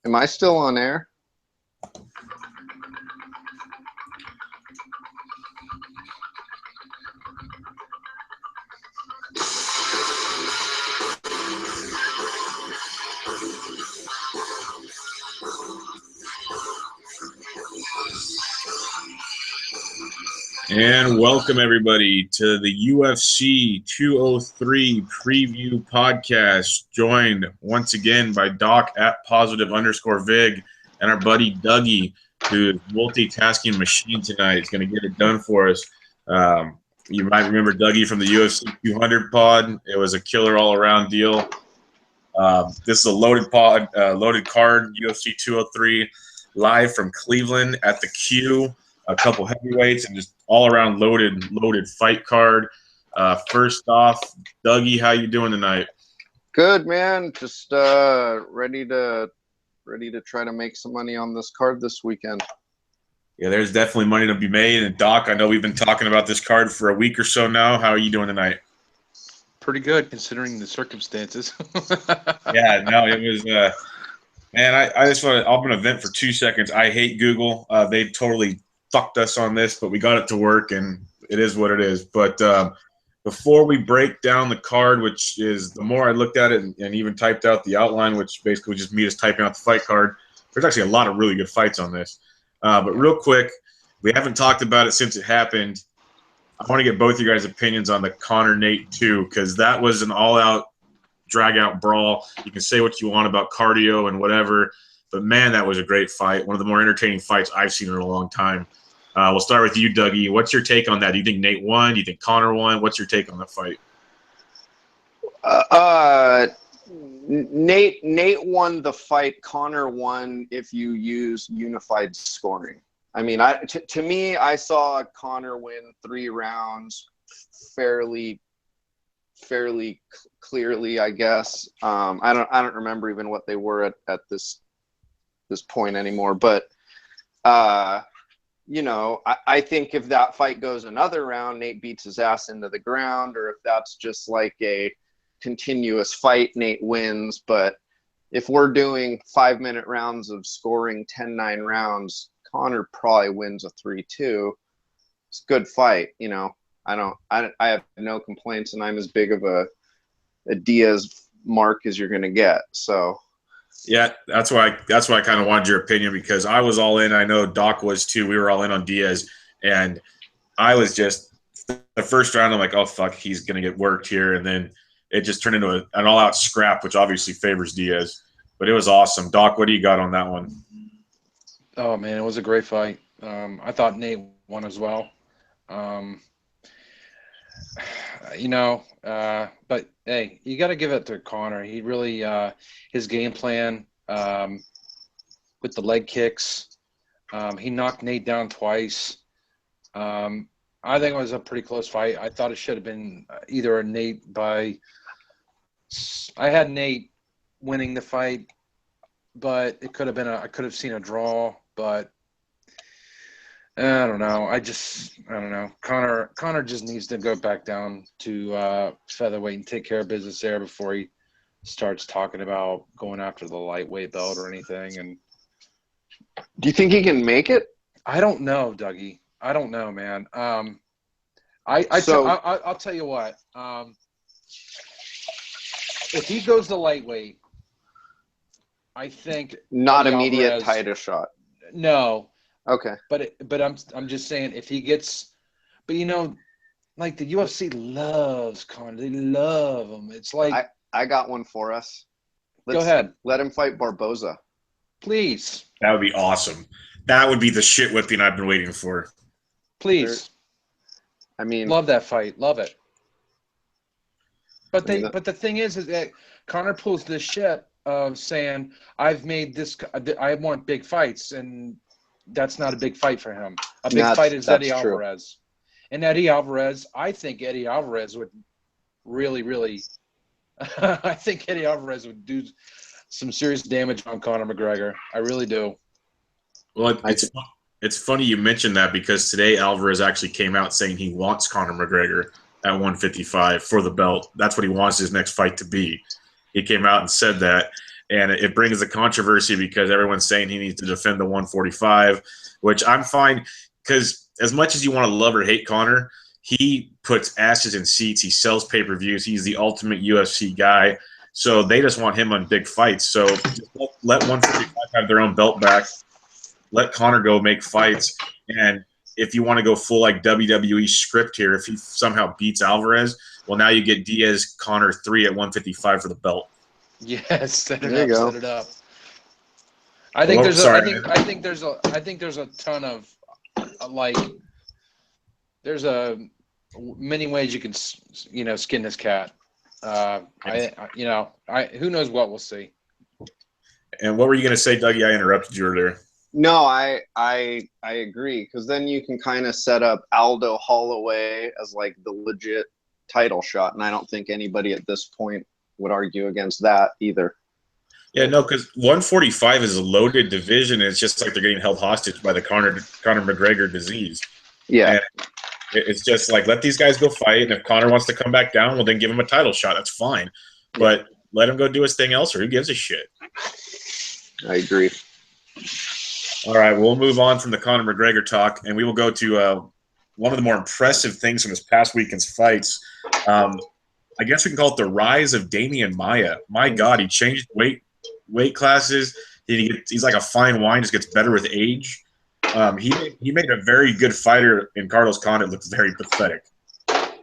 Am I still on air? And welcome, everybody, to the UFC 203 preview podcast, joined once again by Dawk at +_Vig and our buddy Duggy, who is multitasking machine tonight. He's going to get it done for us. You might remember Duggy from the UFC 200 pod. It was a killer all-around deal. This is a loaded pod, loaded card, UFC 203, live from Cleveland at the Q. A couple heavyweights and just all-around loaded fight card. First off, Dougie, how you doing tonight? Good, man. Just ready to try to make some money on this card this weekend. Yeah, there's definitely money to be made. And Doc, I know we've been talking about this card for a week or so now. How are you doing tonight? Pretty good, considering the circumstances. Yeah, no, it was man, I just want to, I'm going to vent for 2 seconds. I hate Google. They totally fucked us on this, but we got it to work, and it is what it is. But before we break down the card, which is the more I looked at it and even typed out the outline, which basically was just me just typing out the fight card, there's actually a lot of really good fights on this. But real quick, we haven't talked about it since it happened. I want to get both of you guys' opinions on the Conor-Nate 2, because that was an all-out, drag-out brawl. You can say what you want about cardio and whatever, but, man, that was a great fight. One of the more entertaining fights I've seen in a long time. We'll start with you, Dougie. What's your take on that? Do you think Nate won? Do you think Conor won? What's your take on the fight? Nate won the fight. Conor won if you use unified scoring. I mean, to me, I saw Conor win 3 rounds fairly clearly, I guess. I don't remember even what they were at this point anymore, but you know, I think if that fight goes another round, Nate beats his ass into the ground, or if that's just like a continuous fight, Nate wins. But if we're doing 5-minute rounds of scoring 10-9 rounds, Conor probably wins a 3-2. It's a good fight, you know. I have no complaints, and I'm as big of a Diaz mark as you're gonna get. So yeah, that's why I kind of wanted your opinion, because I was all in. I know Doc was too. We were all in on Diaz, and I was just the first round. I'm like, oh fuck, he's gonna get worked here, and then it just turned into an all-out scrap, which obviously favors Diaz. But it was awesome. Doc, what do you got on that one? Oh man, it was a great fight. I thought Nate won as well. But hey, you got to give it to Conor. He really, his game plan with the leg kicks, he knocked Nate down twice. I think it was a pretty close fight. I thought it should have been either a Nate by. I had Nate winning the fight, but it could have been I could have seen a draw, but. I don't know. I don't know. Conor just needs to go back down to featherweight and take care of business there before he starts talking about going after the lightweight belt or anything. And do you think he can make it? I don't know, Dougie. I don't know, man. I'll tell you what. If he goes to lightweight, I think not immediate title shot. No. Okay. But I'm just saying, if he gets, but you know, like the UFC loves Conor. They love him. It's like I got one for us. Go ahead. Let him fight Barboza. Please. That would be awesome. That would be the shit whipping I've been waiting for. Please. I mean, love that fight. Love it. But the thing is that Conor pulls this shit of saying, I've made this, I want big fights, and that's not a big fight for him. A big fight is Eddie Alvarez. And Eddie Alvarez, I think Eddie Alvarez would really, really I think Eddie Alvarez would do some serious damage on Conor McGregor. I really do. Well, it's funny you mentioned that, because today Alvarez actually came out saying he wants Conor McGregor at 155 for the belt. That's what he wants his next fight to be. He came out and said that. and it brings a controversy because everyone's saying he needs to defend the 145, which I'm fine because as much as you want to love or hate Conor, he puts asses in seats. He sells pay-per-views. He's the ultimate UFC guy. So they just want him on big fights. So just let 145 have their own belt back. Let Conor go make fights. And if you want to go full like WWE script here, if he somehow beats Alvarez, well, now you get Diaz Conor 3 at 155 for the belt. Yes, set it There up. you go. Set it up. I think I think there's a ton of like. There's many ways you can skin this cat. Who knows what we'll see. And what were you going to say, Dougie? I interrupted you earlier. No, I agree, because then you can kind of set up Aldo Holloway as like the legit title shot, and I don't think anybody at this point would argue against that either. Yeah, no, because 145 is a loaded division. And it's just like they're getting held hostage by the Conor McGregor disease. Yeah. And it's just like, let these guys go fight, and if Conor wants to come back down, well, then give him a title shot. That's fine. But let him go do his thing elsewhere. Who gives a shit? I agree. All right, we'll move on from the Conor McGregor talk, and we will go to one of the more impressive things from this past weekend's fights. I guess we can call it the rise of Damian Maia. My God, he changed weight classes. He's like a fine wine, just gets better with age. He made a very good fighter in Carlos Condit look very pathetic.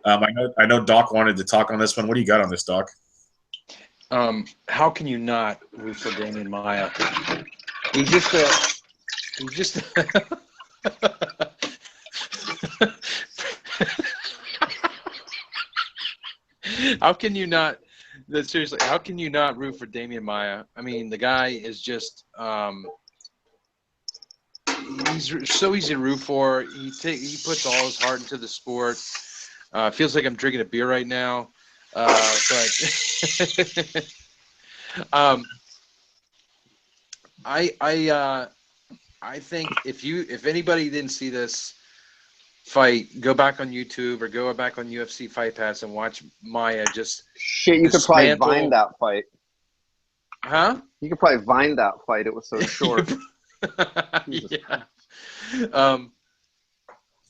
I know Dawk wanted to talk on this one. What do you got on this, Dawk? How can you not root for Damian Maia? He just how can you not? Seriously, how can you not root for Damian Maia? I mean, the guy is just he's so easy to root for. He puts all his heart into the sport. Feels like I'm drinking a beer right now, but I think if anybody didn't see this fight, go back on YouTube or go back on UFC Fight Pass and watch Maia just Shit, you could probably Vine that fight. Huh? You could probably Vine that fight. It was so short. Yeah.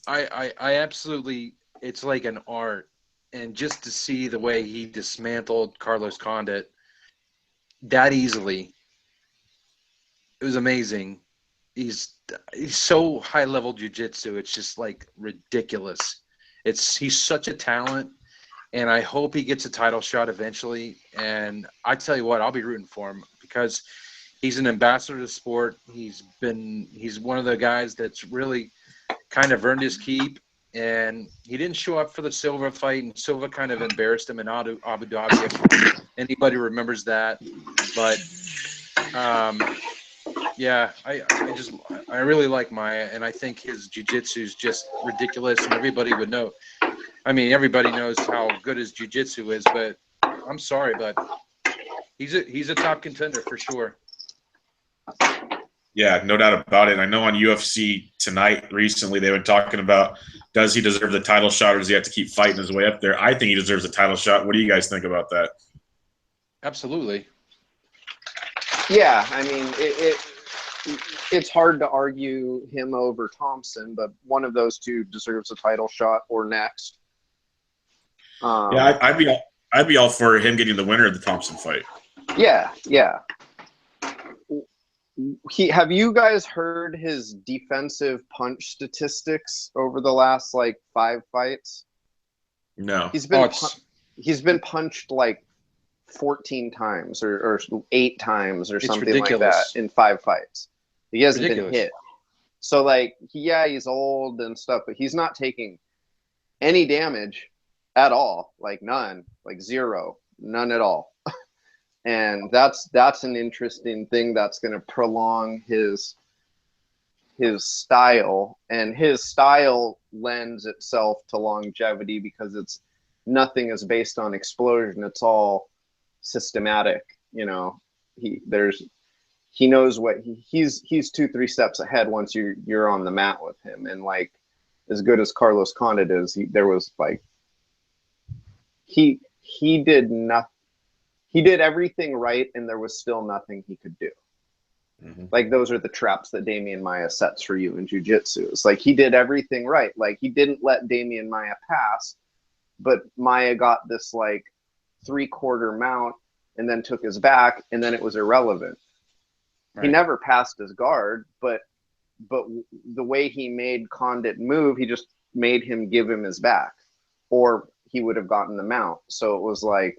I absolutely, it's like an art. And just to see the way he dismantled Carlos Condit that easily, it was amazing. He's so high level jiu-jitsu. It's just like ridiculous. He's such a talent, and I hope he gets a title shot eventually. And I tell you what, I'll be rooting for him because he's an ambassador to the sport. He's one of the guys that's really kind of earned his keep. And he didn't show up for the Silva fight, and Silva kind of embarrassed him in Abu Dhabi. If anybody remembers that, but yeah, I really like Maia, and I think his jiu-jitsu is just ridiculous, and everybody would know. I mean, everybody knows how good his jiu-jitsu is, but I'm sorry, but he's a top contender for sure. Yeah, no doubt about it. I know on UFC tonight recently they've been talking about, does he deserve the title shot or does he have to keep fighting his way up there? I think he deserves a title shot. What do you guys think about that? Absolutely. Yeah, I mean, it's hard to argue him over Thompson, but one of those two deserves a title shot or next. Yeah, I'd be all for him getting the winner of the Thompson fight. Yeah. Have you guys heard his defensive punch statistics over the last like 5 fights? No. He's been punched like 14 times or 8 times or something ridiculous. like that in 5 fights. He hasn't Ridiculous. been hit. So like, yeah, he's old and stuff, but he's not taking any damage at all. Like none, like zero, none at all. And that's an interesting thing that's going to prolong his style, and his style lends itself to longevity because nothing is based on explosion. It's all systematic. You know, he knows what he's 2-3 steps ahead once you're on the mat with him. And like, as good as Carlos Condit is, there was like, he did nothing. he did everything right, and there was still nothing he could do. Mm-hmm. Like, those are the traps that Damian Maia sets for you in jiu-jitsu. It's like he did everything right. Like, he didn't let Damian Maia pass, but Maia got this like 3/4 mount and then took his back, and then it was irrelevant. Right. He never passed his guard, but the way he made Condit move, he just made him give him his back, or he would have gotten the mount. So it was like,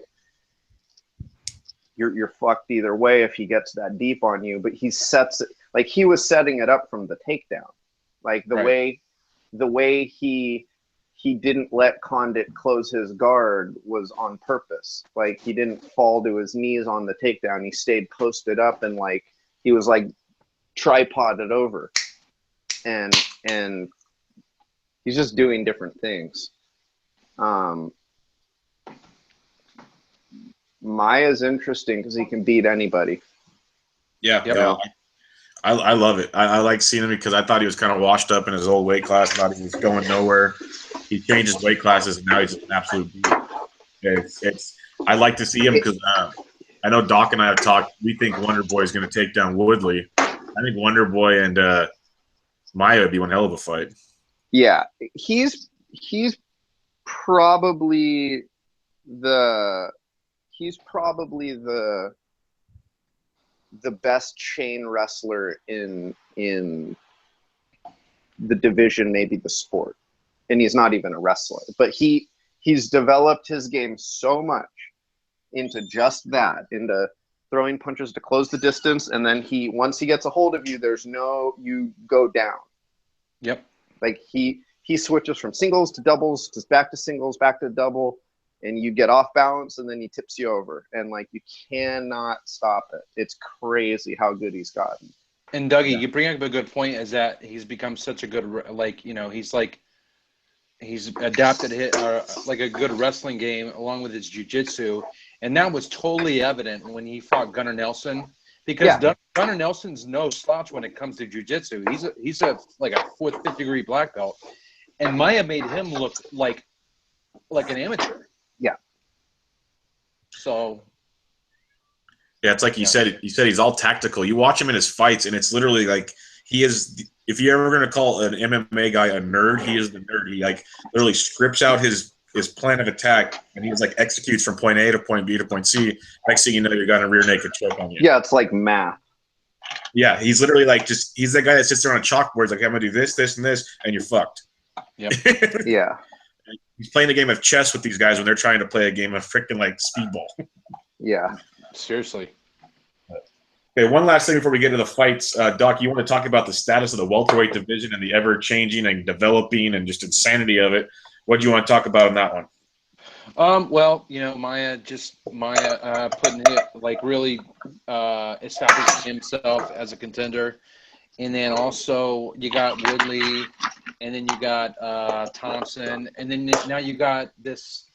you're fucked either way if he gets that deep on you. But he sets it, like he was setting it up from the takedown, like the way he didn't let Condit close his guard was on purpose. Like, he didn't fall to his knees on the takedown. He stayed posted up, and like he was like tripoded over, and he's just doing different things. Maia's interesting because he can beat anybody. Yeah, I love it. I like seeing him because I thought he was kind of washed up in his old weight class. I thought he was going nowhere. He changed his weight classes, and now he's an absolute beast. I like to see him because I know Dawk and I have talked. We think Wonder Boy is going to take down Woodley. I think Wonder Boy and Maia would be one hell of a fight. Yeah, he's probably the best chain wrestler in the division, maybe the sport. And he's not even a wrestler, but he's developed his game so much into just that, into throwing punches to close the distance, and then once he gets a hold of you, you go down. Yep. Like he switches from singles to doubles, to back to singles, back to double, and you get off balance, and then he tips you over, and like you cannot stop it. It's crazy how good he's gotten. And Duggy, you bring up a good point, is that he's become such a good, like, you know, he's adapted like a good wrestling game along with his jiu-jitsu, and that was totally evident when he fought Gunnar Nelson, because Gunnar Nelson's no slouch when it comes to jiu-jitsu. He's a like a fourth, fifth degree black belt, and Maia made him look like an amateur. Yeah. So. Yeah, it's like you said. You said he's all tactical. You watch him in his fights, and it's literally like he is. If you're ever going to call an MMA guy a nerd, he is the nerd. He like literally scripts out his plan of attack, and he just like executes from point A to point B to point C. Next thing you know, you're got a rear naked choke on you. Yeah, it's like math. Yeah, he's literally like he's the guy that sits there on a chalkboard. He's like, I'm gonna do this, this, and this, and you're fucked. Yep. Yeah. He's playing a game of chess with these guys when they're trying to play a game of freaking like speedball. Yeah. Seriously. Okay, one last thing before we get to the fights. Doc, you want to talk about the status of the welterweight division and the ever-changing and developing and just insanity of it. What do you want to talk about in that one? Well, you know, Maia putting it, like, really establishing himself as a contender. And then also you got Woodley, and then you got Thompson, and then now you got this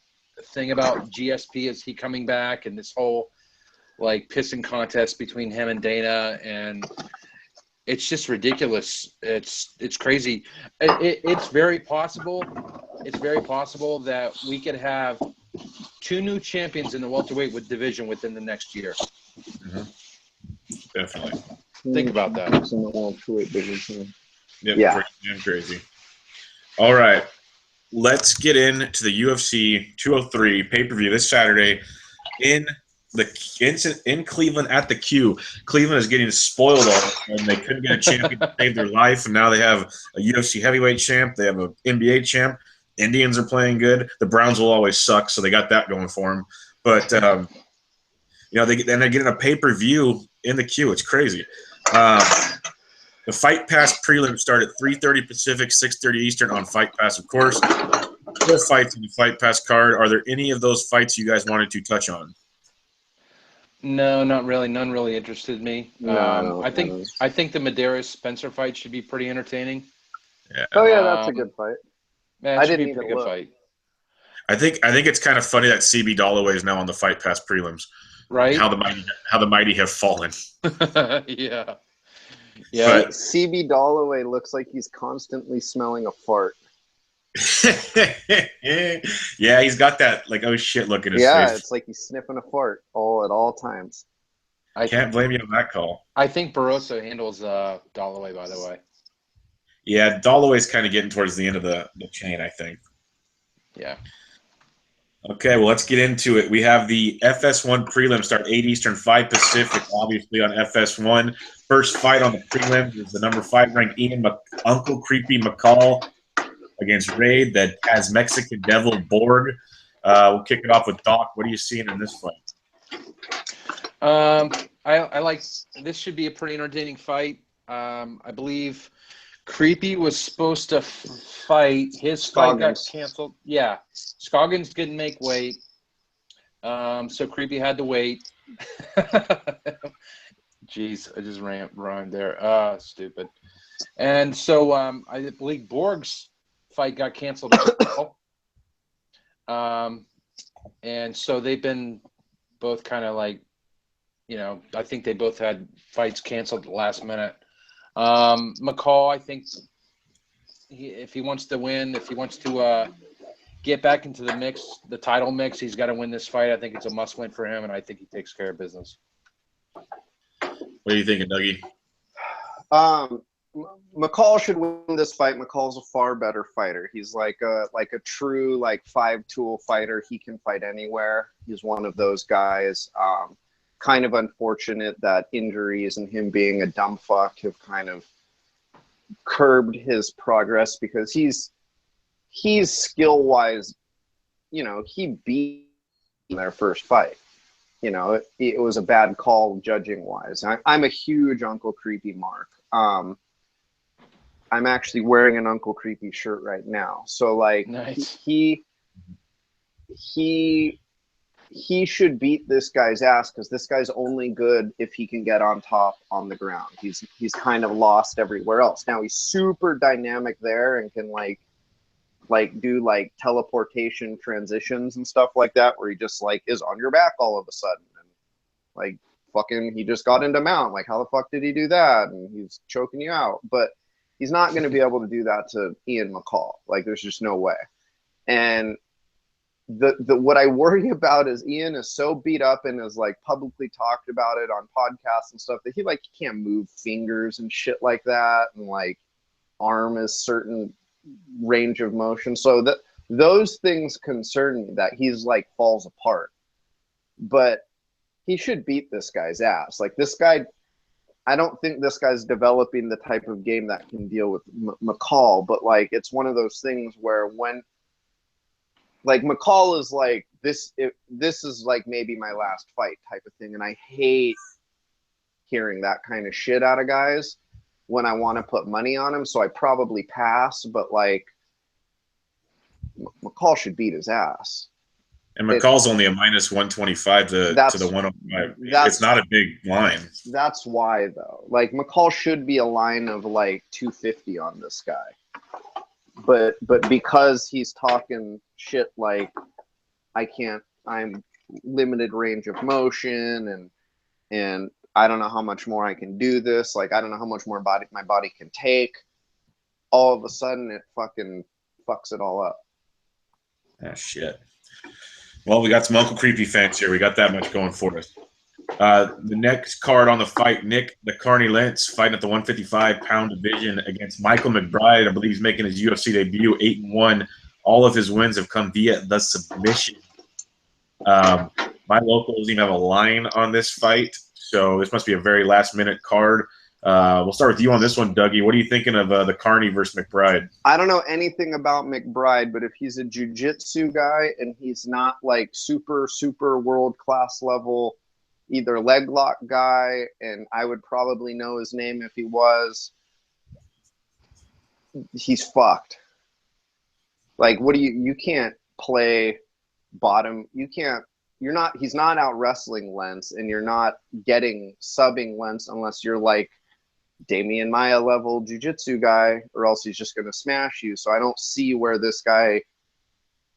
thing about GSP, is he coming back, and this whole like pissing contest between him and Dana, and it's just ridiculous. It's crazy. It's very possible. It's very possible that we could have 2 new champions in the welterweight division within the next year. Mm-hmm. Definitely. Think about that. In the welterweight division. Yep, yeah. Crazy. All right. Let's get into the UFC 203 pay-per-view this Saturday in Cleveland at the Q. Cleveland is getting spoiled and they couldn't get a champion to save their life, and now they have a UFC heavyweight champ. They have an NBA champ. Indians are playing good. The Browns will always suck, so they got that going for them. But you know, they're getting a pay-per-view in the Q. It's crazy. The Fight Pass prelims start at 3:30 Pacific, 6:30 Eastern on Fight Pass, of course. 4 fights in the Fight Pass card. Are there any of those fights you guys wanted to touch on? No, not really. None really interested me. No, I think the Medeiros Spencer fight should be pretty entertaining. Yeah. Oh yeah, that's a good fight. I didn't even good fight. I think it's kind of funny that CB Dollaway is now on the Fight Pass prelims. Right. How the mighty have fallen. Yeah. Yeah. CB Dollaway looks like he's constantly smelling a fart. Yeah, he's got that like oh shit look in his Yeah, face. it's like he's sniffing a fart all at all times. Can't blame you on that call. I think Barroso handles Dalloway, by the way. Yeah, Dalloway's kind of getting towards the end of the chain, I think. Yeah. Okay, well, let's get into it. We have the FS1 prelim start 8 Eastern, 5 Pacific, obviously on FS1. First fight on the prelims is the number 5 ranked Uncle Creepy McCall against Raid, that has Mexican Devil Borg. We'll kick it off with Dawk. What are you seeing in this fight? I like this. Should be a pretty entertaining fight. I believe Creepy was supposed to fight. His fight got canceled. Yeah, Scoggins didn't make weight, so Creepy had to wait. Jeez, I just rhymed there. Stupid. And so I believe Borg's fight got canceled as well. And so they've been both kind of like, I think they both had fights canceled at the last minute. McCall, I think if he wants to win, if he wants to get back into the mix, the title mix, he's got to win this fight. I think it's a must win for him, and I think he takes care of business. What are you thinking, Dougie? McCall should win this fight. McCall's a far better fighter. He's like a true like 5-tool fighter. He can fight anywhere. He's one of those guys. Kind of unfortunate that injuries and him being a dumb fuck have kind of curbed his progress, because he's skill wise, he beat their first fight. It was a bad call judging wise. I'm a huge Uncle Creepy mark. I'm actually wearing an Uncle Creepy shirt right now. So like, nice. He should beat this guy's ass, because this guy's only good if he can get on top on the ground. He's kind of lost everywhere else. Now he's super dynamic there and can like do like teleportation transitions and stuff like that, where he just like is on your back all of a sudden, and like fucking he just got into mount. Like, how the fuck did he do that? And he's choking you out. But he's not going to be able to do that to Ian McCall. Like, there's just no way. And the what I worry about is Ian is so beat up and is like publicly talked about it on podcasts and stuff that he can't move fingers and shit like that, and like arm is certain range of motion. So that those things concern me, that he's like falls apart. But he should beat this guy's ass. Like, this guy, I don't think this guy's developing the type of game that can deal with McCall. But like, it's one of those things where when like McCall is like, this is like maybe my last fight type of thing. And I hate hearing that kind of shit out of guys when I want to put money on him. So I probably pass, but like McCall should beat his ass. And McCall's only a minus 125 to the 105. It's not a big line. That's why though. Like, McCall should be a line of like 250 on this guy. But because he's talking shit like I'm limited range of motion, and I don't know how much more I can do this. Like, I don't know how much more my body can take. All of a sudden, it fucking fucks it all up. Oh, shit. Well, we got some Uncle Creepy fans here. We got that much going for us. The next card on the fight, Nick the Carney Lentz fighting at the 155-pound division against Michael McBride. I believe he's making his UFC debut, 8-1. All of his wins have come via the submission. My local doesn't even have a line on this fight, so this must be a very last-minute card. We'll start with you on this one, Dougie. What are you thinking of the Carney versus McBride? I don't know anything about McBride, but if he's a jiu-jitsu guy and he's not like super world-class level, either leg lock guy, and I would probably know his name if he was, he's fucked. Like, what do you can't play bottom. He's not out wrestling Lentz, and you're not getting subbing Lentz unless you're like Damian Maya level jiu-jitsu guy, or else he's just going to smash you. So I don't see where this guy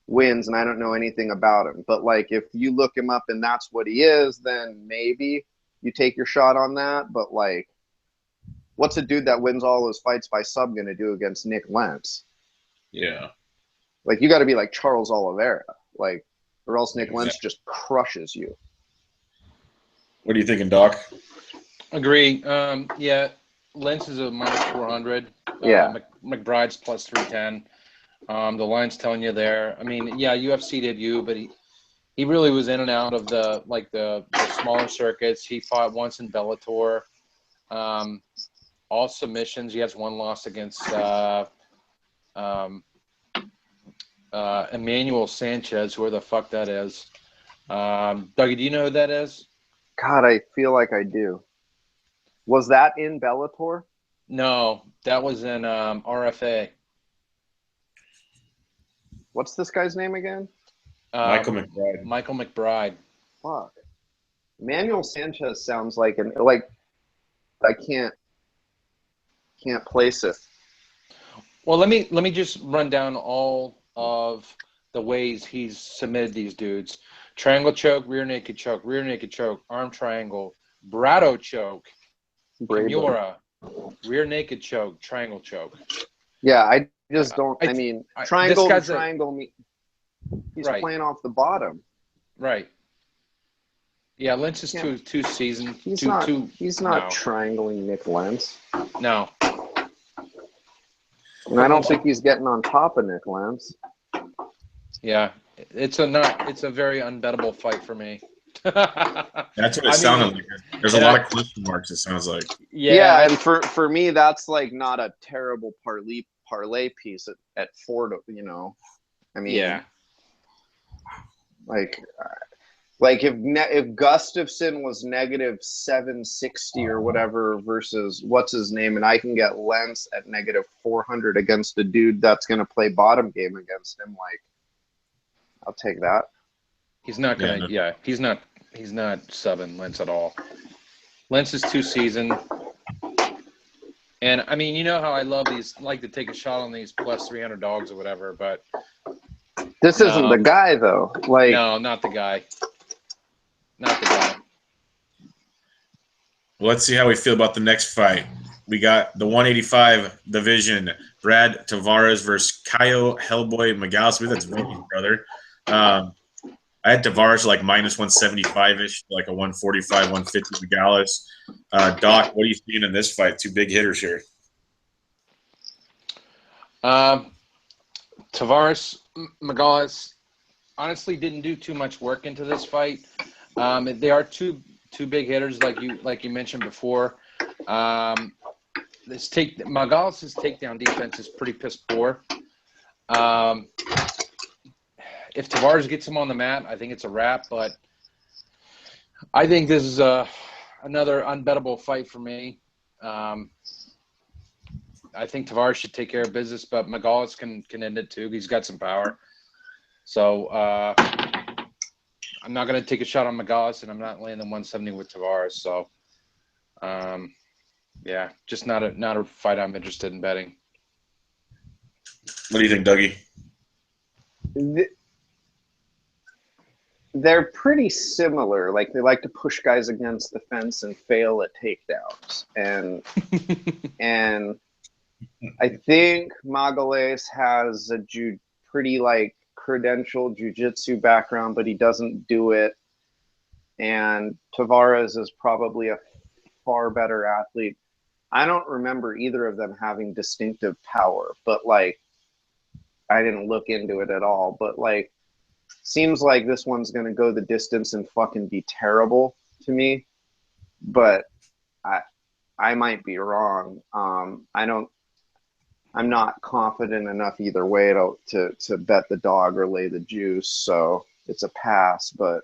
wins, and I don't know anything about him. But like, if you look him up and that's what he is, then maybe you take your shot on that. But like, what's a dude that wins all his fights by sub going to do against Nick Lentz? Yeah. Like you got to be like Charles Oliveira, like, or else Nick Lentz just crushes you. What are you thinking, Doc? Agree. Yeah, Lentz is a minus 400. Yeah. McBride's plus 310. The line's telling you there. I mean, yeah, UFC debut, but he really was in and out of the smaller circuits. He fought once in Bellator. All submissions. He has one loss against Emmanuel Sanchez, whoever the fuck that is. Duggy, do you know who that is? God, I feel like I do. Was that in Bellator? No, that was in RFA. What's this guy's name again? Michael McBride. Michael McBride. Fuck. Emmanuel Sanchez sounds like I can't place it. Well, let me just run down all of the ways he's submitted these dudes. Triangle choke, rear naked choke, arm triangle, Brado choke, Kimura, rear naked choke, triangle choke. Yeah, I just don't. I mean, triangle to triangle. He's right. playing off the bottom. Right. Yeah, Lentz is too seasoned. He's not triangling Nick Lentz. No. And I don't think he's getting on top of Nick Lentz. Yeah, it's a very unbettable fight for me. That's what it sounded like. There's a lot of question marks, it sounds like. Yeah, and for me, that's like not a terrible parlay piece at 4 to, you know. I mean, yeah. Like if Gustafson was negative 760 or whatever versus what's his name, and I can get Lentz at negative 400 against a dude that's going to play bottom game against him, like, I'll take that. He's not gonna. Yeah, he's not subbing Lentz at all. Lentz is too seasoned, and I mean, you know how I love these, like to take a shot on these plus 300 dogs or whatever, but this isn't the guy though. Like, no, not the guy. Not the guy. Well, let's see how we feel about the next fight. We got the 185 division, Brad Tavares versus Caio Hellboy Magalhães. That's Vinny's brother. I had Tavares like minus 175-ish, like a 145, 150 Magalhães. Doc, what are you seeing in this fight? Two big hitters here. Tavares Magalhães honestly didn't do too much work into this fight. They are two big hitters, like you mentioned before. Magalhães' takedown defense is pretty piss poor. If Tavares gets him on the mat, I think it's a wrap. But I think this is another unbettable fight for me. I think Tavares should take care of business, but Magalhães can end it too. He's got some power. So I'm not going to take a shot on Magalhães, and I'm not laying the 170 with Tavares. So, yeah, just not a fight I'm interested in betting. What do you think, Dougie? They're pretty similar. Like, they like to push guys against the fence and fail at takedowns. And I think Magalhães has a pretty like credentialed jiu-jitsu background, but he doesn't do it. And Tavares is probably a far better athlete. I don't remember either of them having distinctive power, but like, I didn't look into it at all. But like, seems like this one's going to go the distance and fucking be terrible to me. But I might be wrong. I'm not confident enough either way to bet the dog or lay the juice, so it's a pass. But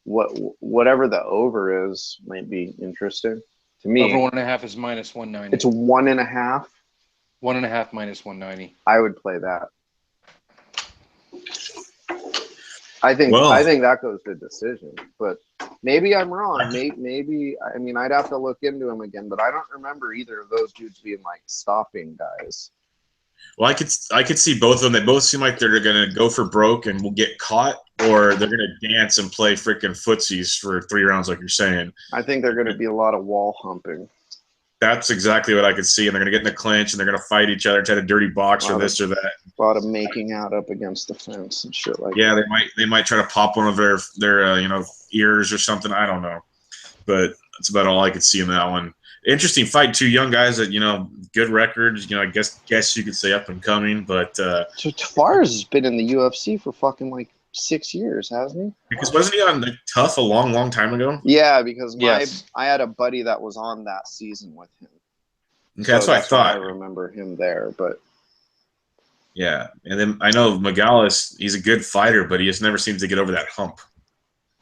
whatever the over is might be interesting to me. Over 1.5 is minus 190. It's 1.5. 1.5 minus 190. I would play that. I think that goes to decision, but maybe I'm wrong. Maybe I mean, I'd have to look into him again, but I don't remember either of those dudes being like stopping guys. Well, I could see both of them. They both seem like they're going to go for broke and will get caught, or they're going to dance and play freaking footsies for 3 rounds, like you're saying. I think they're going to be a lot of wall humping. That's exactly what I could see. And they're going to get in the clinch and they're going to fight each other, try to dirty box or this or that. A lot of making out up against the fence and shit like that. Yeah, they might try to pop one of their ears or something. I don't know, but that's about all I could see in that one. Interesting fight. Two young guys that good records. I guess you could say up and coming. But so Tavares has been in the UFC for fucking like 6 years, hasn't he? Because wasn't he on Tough a long time ago? Yeah, because I had a buddy that was on that season with him. Okay, so that's what I thought. I remember him there, but yeah, and then I know Magalis. He's a good fighter, but he just never seems to get over that hump.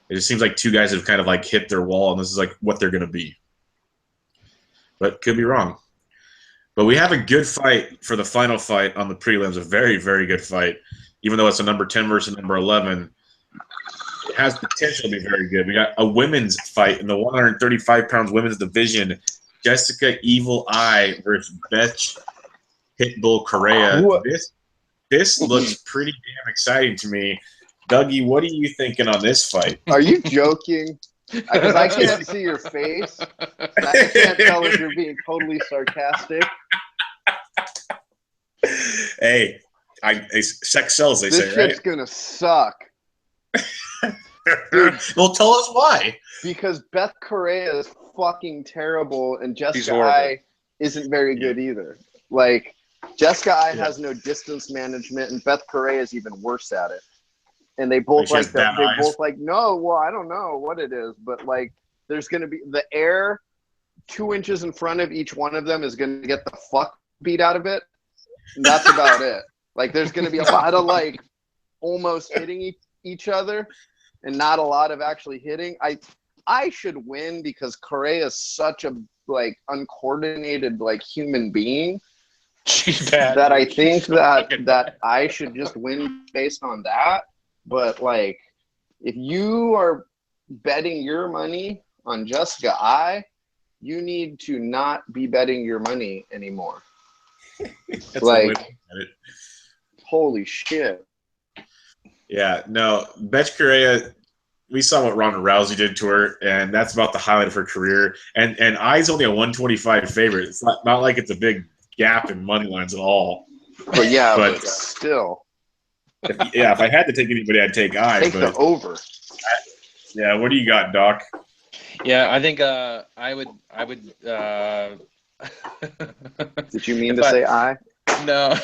It just seems like two guys have kind of like hit their wall, and this is like what they're going to be. But could be wrong. But we have a good fight for the final fight on the prelims. A very, very good fight. Even though it's a number 10 versus number 11, it has potential to be very good. We got a women's fight in the 135 pounds women's division. Jessica Evil Eye versus Beth Pitbull Correa. This looks pretty damn exciting to me. Dougie, what are you thinking on this fight? Are you joking? Because I can't see your face. I can't tell if you're being totally sarcastic. Hey, sex sells, they say, right? This shit's gonna suck. Dude, well, tell us why. Because Beth Correa is fucking terrible, and Jessica Eye isn't very good either. Like, Jessica Eye has no distance management, and Beth Correa is even worse at it. And they both no, I don't know what it is, but like, there's gonna be the air 2 inches in front of each one of them is gonna get the fuck beat out of it. And that's about it. Like, there's gonna be a lot of like almost hitting each other, and not a lot of actually hitting. I should win because Correa is such a like uncoordinated like human being. She's bad. That I think that I should just win based on that. But like, if you are betting your money on Jessica Eye, you need to not be betting your money anymore. Like, holy shit. Yeah, no, Betch Correa, we saw what Ronda Rousey did to her, and that's about the highlight of her career. And Eye's only a 125 favorite. It's not like it's a big gap in money lines at all. But yeah, but still. If I had to take anybody, I'd take Eye. Take the over. Yeah, what do you got, Doc? Yeah, I think I would. Did you mean to say Eye? No.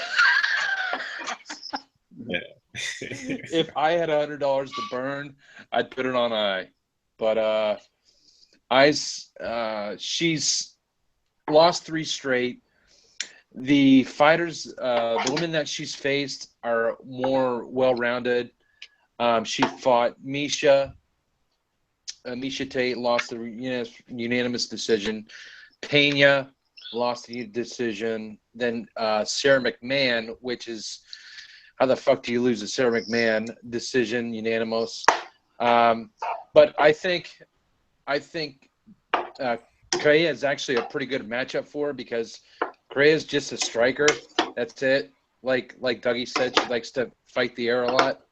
Yeah. If I had $100 to burn, I'd put it on Eye. But she's lost 3 straight. The fighters, the women that she's faced are more well-rounded. She fought Misha Tate, lost the unanimous decision. Pena lost the decision. Then Sarah McMahon, which is, how the fuck do you lose a Sarah McMahon decision, unanimous? But I think Correa is actually a pretty good matchup for her because Correa is just a striker. That's it. Like Dougie said, she likes to fight the air a lot.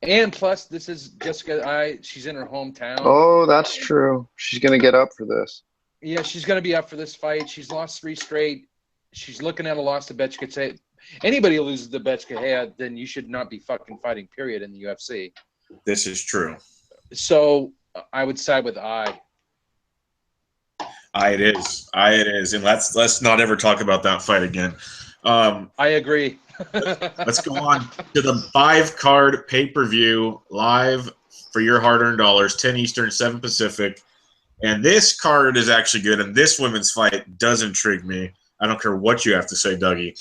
And plus, this is Jessica Eye. She's in her hometown. Oh, that's true. She's going to get up for this. Yeah, she's going to be up for this fight. She's lost 3 straight. She's looking at a loss to Betch Correa. Anybody who loses to Betch Correa, then you should not be fucking fighting, period, in the UFC. This is true. So I would side with Eye. It is. And let's not ever talk about that fight again. I agree. Let's go on to the 5-card pay-per-view live for your hard-earned dollars, 10 Eastern, 7 Pacific. And this card is actually good, and this women's fight does intrigue me. I don't care what you have to say, Dougie.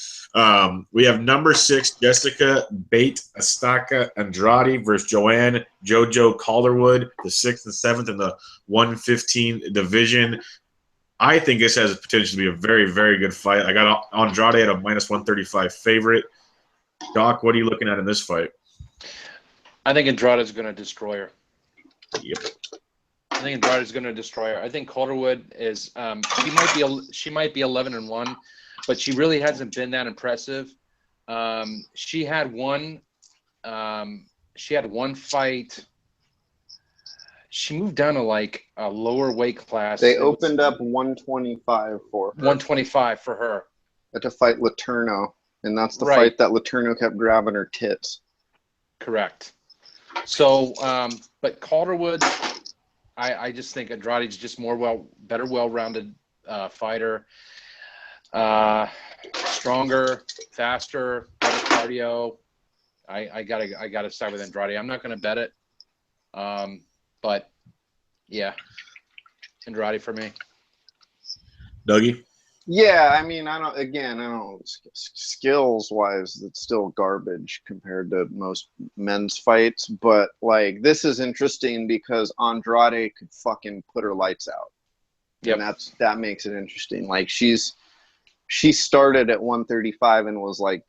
We have number 6, Jessica Bate Estaca Andrade versus Joanne JoJo Calderwood, the 6th and 7th in the 115 division. I think this has potential to be a very, very good fight. I got Andrade at a -135 favorite. Doc, what are you looking at in this fight? I think Andrade is going to destroy her. Yep. I think Andrade is going to destroy her. I think Calderwood is she might be 11-1, but she really hasn't been that impressive. She had one fight. she moved down to like a lower weight class. They opened up 125 for her. 125 for her. To fight Letourneau, and that's the Right. fight that Letourneau kept grabbing her tits. Correct. So, but Calderwood, I just think Andrade's just better, well-rounded fighter, stronger, faster, better cardio. I gotta side with Andrade. I'm not gonna bet it, but yeah, Andrade for me. Dougie? Yeah, I mean, I don't. Skills wise, it's still garbage compared to most men's fights. But like, this is interesting because Andrade could fucking put her lights out. Yep. And that makes it interesting. Like, she started at 135 and was like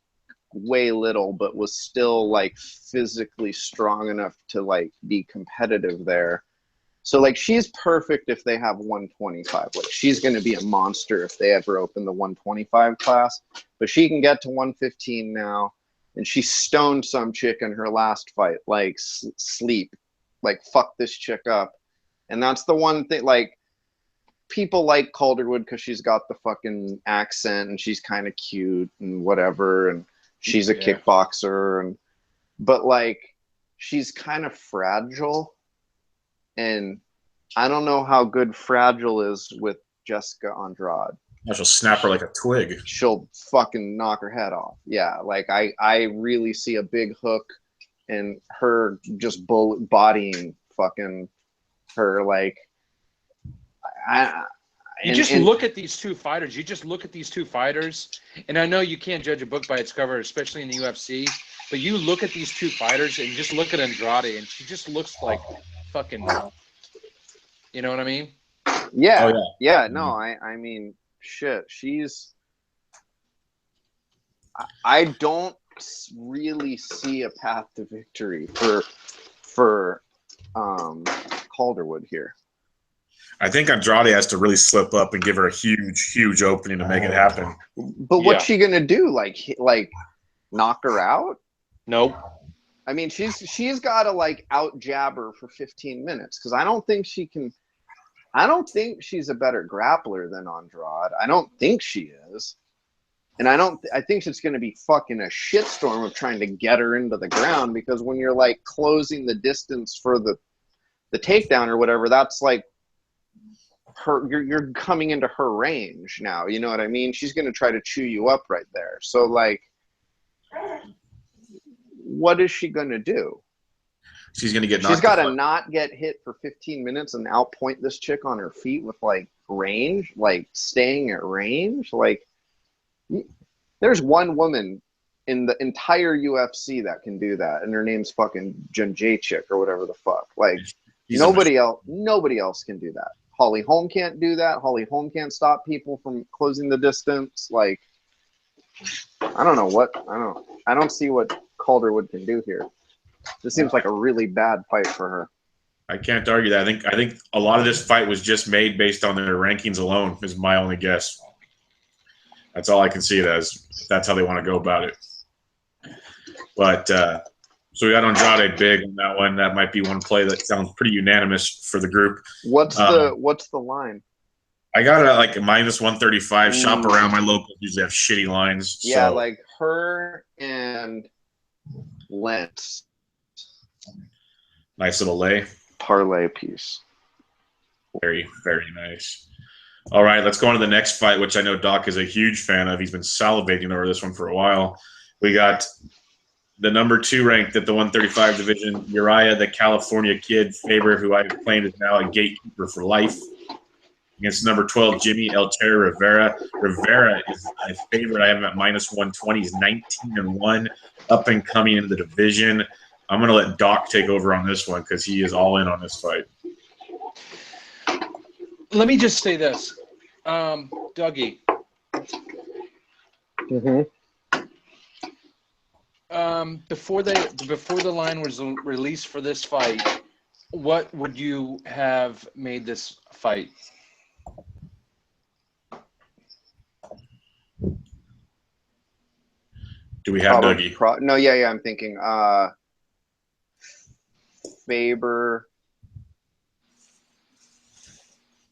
way little, but was still like physically strong enough to like be competitive there. So, like, she's perfect if they have 125. Like, she's going to be a monster if they ever open the 125 class. But she can get to 115 now, and she stoned some chick in her last fight. Like, sleep. Like, fuck this chick up. And that's the one thing, like, people like Calderwood because she's got the fucking accent, and she's kind of cute and whatever, and she's a kickboxer. But, like, she's kind of fragile. And I don't know how good Fragile is with Jessica Andrade. She'll snap her like a twig. She'll fucking knock her head off. Yeah, like I really see a big hook and her just bodying fucking her. Like, look at these two fighters. You just look at these two fighters, and I know you can't judge a book by its cover, especially in the UFC. But you look at these two fighters and just look at Andrade, and she just looks like fucking, you know what I mean? Yeah. Oh, yeah. No, I mean, shit. I don't really see a path to victory for Calderwood here. I think Andrade has to really slip up and give her a huge opening to make it happen. But what's she gonna do? Like knock her out? Nope. I mean, she's got to like out jab her for 15 minutes because I don't think she can. I don't think she's a better grappler than Andrade. I don't think she is, and I think it's going to be fucking a shitstorm of trying to get her into the ground because when you're like closing the distance for the takedown or whatever, that's like you're coming into her range now. You know what I mean? She's going to try to chew you up right there. So like. What is she going to do? She's going to get knocked. She's got to not get hit for 15 minutes and outpoint this chick on her feet with like range, like staying at range. Like, there's one woman in the entire UFC that can do that, and her name's fucking Jędrzejczyk or whatever the fuck. Like, nobody else can do that. Holly Holm can't do that. Holly Holm can't stop people from closing the distance. Like, I don't see what Calderwood can do here. This seems like a really bad fight for her. I can't argue that. I think a lot of this fight was just made based on their rankings alone, is my only guess. That's all I can see it as. If that's how they want to go about it. But so we got Andrade big on that one. That might be one play that sounds pretty unanimous for the group. What's the line? I got it at like a -135. Shop around. My locals usually have shitty lines. Yeah, so. like her and Lentz. Nice little lay. Parlay piece. Very, very nice. All right, let's go on to the next fight, which I know Dawk is a huge fan of. He's been salivating over this one for a while. We got the number 2 ranked at the 135 division, Uriah, the California kid, Faber, who I've claimed is now a gatekeeper for life, against number 12, Jimmy El Terra Rivera. Rivera is my favorite. I have him at -120. He's 19-1, up and coming into the division. I'm going to let Dawk take over on this one because he is all in on this fight. Let me just say this, Duggy. Mm-hmm. Before the line was released for this fight, what would you have made this fight? Do we have Duggy? No, yeah, I'm thinking Faber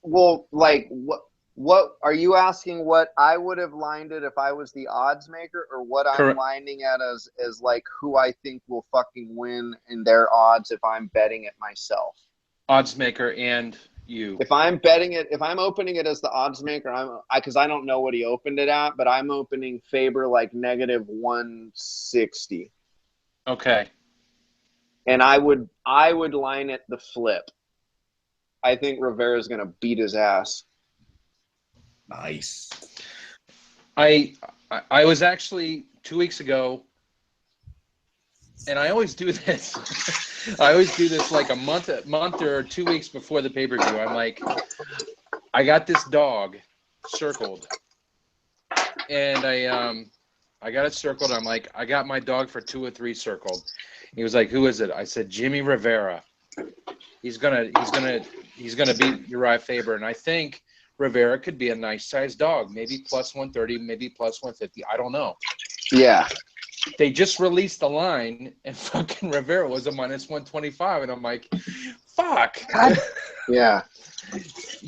Well, like what are you asking? What I would have lined it if I was the odds maker, or what I'm Correct. lining at as like who I think will fucking win in their odds if I'm betting it myself. Odds maker and you. If I'm betting it, if I'm opening it as the odds maker, because I don't know what he opened it at, but I'm opening Faber like negative 160, Okay. and I would line it the flip. I think Rivera's gonna beat his ass. Nice. I was actually 2 weeks ago, and I always do this. I always do this like a month or 2 weeks before the pay-per-view. I'm like, I got this dog circled, and I got it circled. I'm like, I got my dog for 2 or 3 circled. He was like, who is it? I said, Jimmy Rivera. He's gonna beat Uriah Faber, and I think Rivera could be a nice sized dog, maybe plus 130, maybe plus 150. I don't know. Yeah. They just released the line, and fucking Rivera was a minus 125, and I'm like, fuck. Yeah.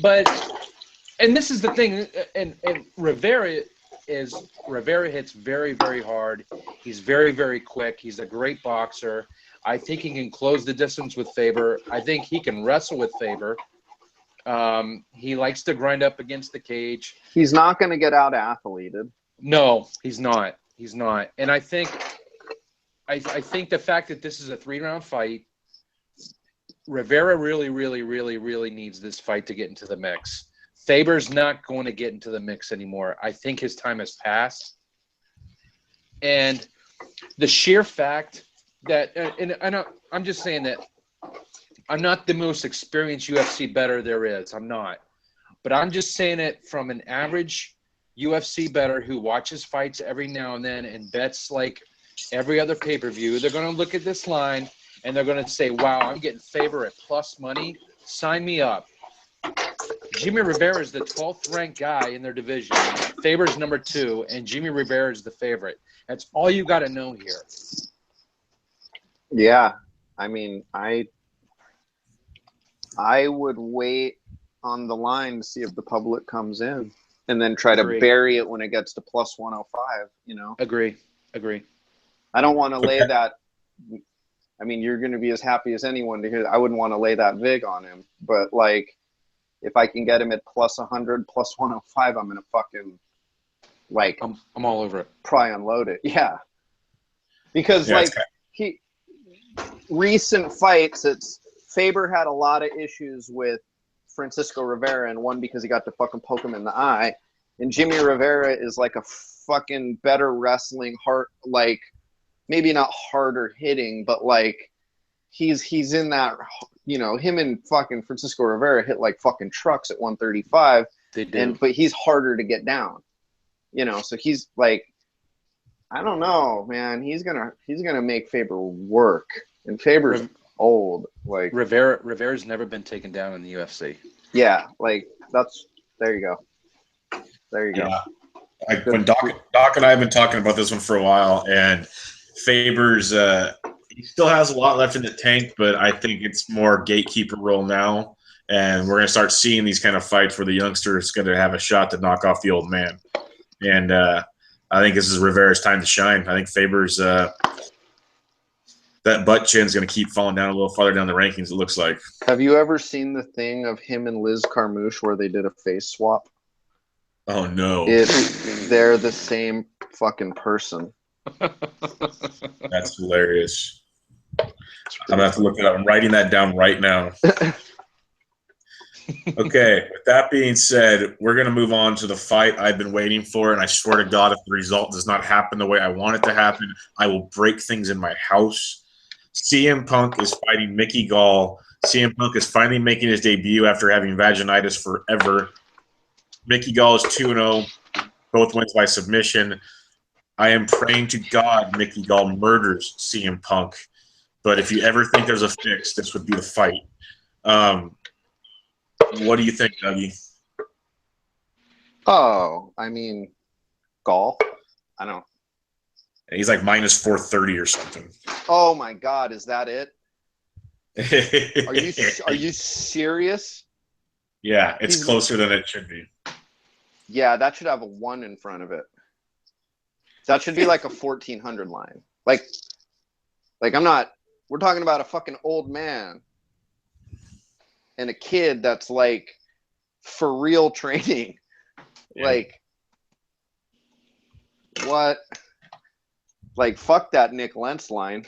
But, and this is the thing, and Rivera hits very, very hard. He's very, very quick. He's a great boxer. I think he can close the distance with Faber. I think he can wrestle with Faber. He likes to grind up against the cage. He's not going to get out athleted. No, he's not. He's not. And I think the fact that this is a 3-round fight, Rivera really, really, really, really needs this fight to get into the mix. Faber's not going to get into the mix anymore. I think his time has passed. And the sheer fact that, and I'm just saying that I'm not the most experienced UFC bettor there is. I'm not. But I'm just saying it from an average UFC bettor who watches fights every now and then and bets like every other pay-per-view. They're going to look at this line and they're going to say, wow, I'm getting Faber at plus money. Sign me up. Jimmy Rivera is the 12th ranked guy in their division. Faber's number 2, and Jimmy Rivera is the favorite. That's all you got to know here. Yeah. I mean, I would wait on the line to see if the public comes in and then try to bury it when it gets to plus 105, you know? Agree. I don't want to lay that. I mean, you're going to be as happy as anyone to hear that. I wouldn't want to lay that vig on him, but like, if I can get him at plus 100, plus 105, I'm going to fucking like, I'm all over it. Probably unload it. Yeah. Because recent fights, Faber had a lot of issues with Francisco Rivera, and one because he got to fucking poke him in the eye. And Jimmy Rivera is like a fucking better wrestling, like maybe not harder hitting, but like he's in that, you know, him and fucking Francisco Rivera hit like fucking trucks at 135. They do. But he's harder to get down, you know. So he's like, I don't know, man. He's gonna make Faber work, and Faber's old. Like Rivera's never been taken down in the UFC. Yeah, like there you go. When Doc and I have been talking about this one for a while, and Faber's he still has a lot left in the tank, but I think it's more gatekeeper role now, and we're going to start seeing these kind of fights where the youngster is going to have a shot to knock off the old man. And I think this is Rivera's time to shine. I think Faber's that butt chin's going to keep falling down a little farther down the rankings, it looks like. Have you ever seen the thing of him and Liz Carmouche where they did a face swap? Oh, no. They're the same fucking person. That's hilarious. I'm going to have to look it up. I'm writing that down right now. Okay, with that being said, we're going to move on to the fight I've been waiting for, and I swear to God, if the result does not happen the way I want it to happen, I will break things in my house. CM Punk is fighting Mickey Gall. CM Punk is finally making his debut after having vaginitis forever. Mickey Gall is 2-0, both wins by submission. I am praying to God Mickey Gall murders CM Punk, but if you ever think there's a fix, this would be the fight. What do you think, Duggy? Oh, I mean, Gall? I don't. He's like minus 430 or something. Oh my God, is that it? Are you serious? Yeah, it's closer than it should be. Yeah, that should have a 1 in front of it. That should be like a 1400 line. Like I'm not. We're talking about a fucking old man and a kid that's like for real training. Yeah. Like what? Like fuck that Nick Lentz line.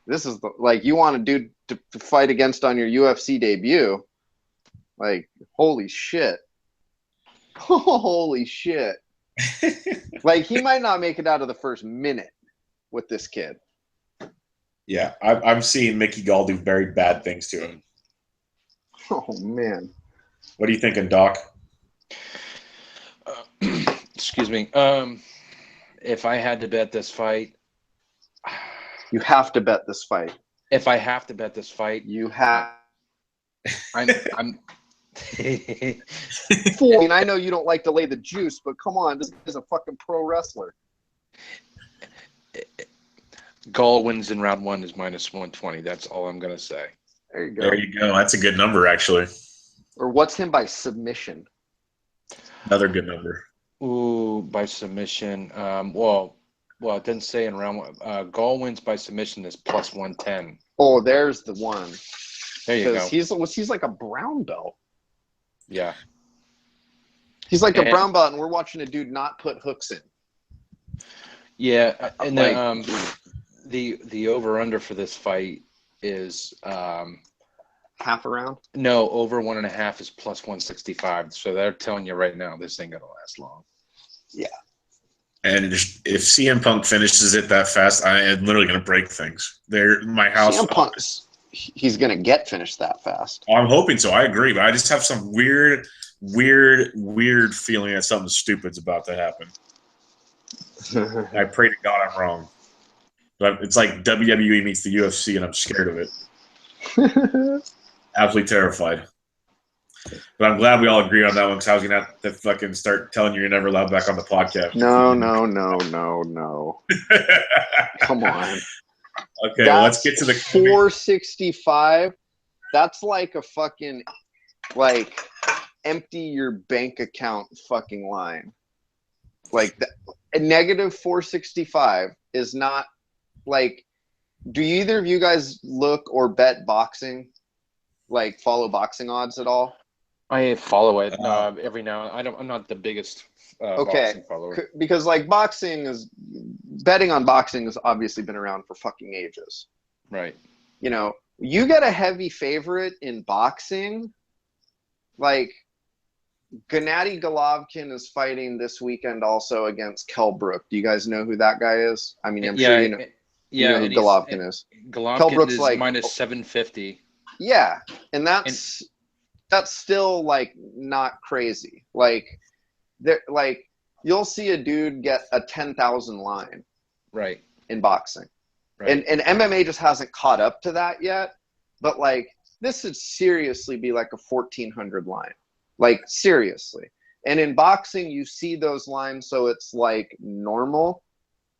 This is the, like you want a dude to fight against on your UFC debut. Like holy shit. Holy shit. Like he might not make it out of the first minute with this kid. Yeah, I'm seeing Mickey Gall do very bad things to him. Oh man, what are you thinking, Doc? Excuse me. If I had to bet this fight, you have to bet this fight. If I have to bet this fight, you have. I'm. I mean, I know you don't like to lay the juice, but come on, this is a fucking pro wrestler. Gall wins in round 1 is -120. That's all I'm gonna say. There you go. There you go. That's a good number, actually. Or what's him by submission? Another good number. Ooh, by submission. Well, it didn't say in round 1. Gall wins by submission is +110. Oh, there's the one. There you go. He's like a brown belt. Yeah. He's like a brown belt, and we're watching a dude not put hooks in. Yeah, and like, the over-under for this fight is half a round? No, over 1.5 is +165. So they're telling you right now this ain't gonna last long. Yeah. And if CM Punk finishes it that fast, I am literally gonna break things. My house. CM Punk, he's gonna get finished that fast. I'm hoping so. I agree, but I just have some weird feeling that something stupid's about to happen. I pray to God I'm wrong. But it's like WWE meets the UFC, and I'm scared of it. Absolutely terrified. But I'm glad we all agree on that one, because I was going to have to fucking start telling you you're never allowed back on the podcast. No. Come on. Okay, well, let's get to the 465. That's like a fucking, like, empty your bank account fucking line. Like, a negative 465 is not, like, do either of you guys look or bet boxing? Like, follow boxing odds at all? I follow it every now and then. I'm not the biggest boxing follower. Because, like, betting on boxing has obviously been around for fucking ages. Right. You know, you get a heavy favorite in boxing, like, Gennady Golovkin is fighting this weekend also against Kell Brook. Do you guys know who that guy is? I mean, I'm sure you know. You know who Golovkin is. Kell Brook's is like -750. Yeah, and that's still like not crazy. Like you'll see a dude get a 10,000 line, right, in boxing, right. And MMA just hasn't caught up to that yet. But like this would seriously be like a 1,400 line, like seriously. And in boxing, you see those lines, so it's like normal.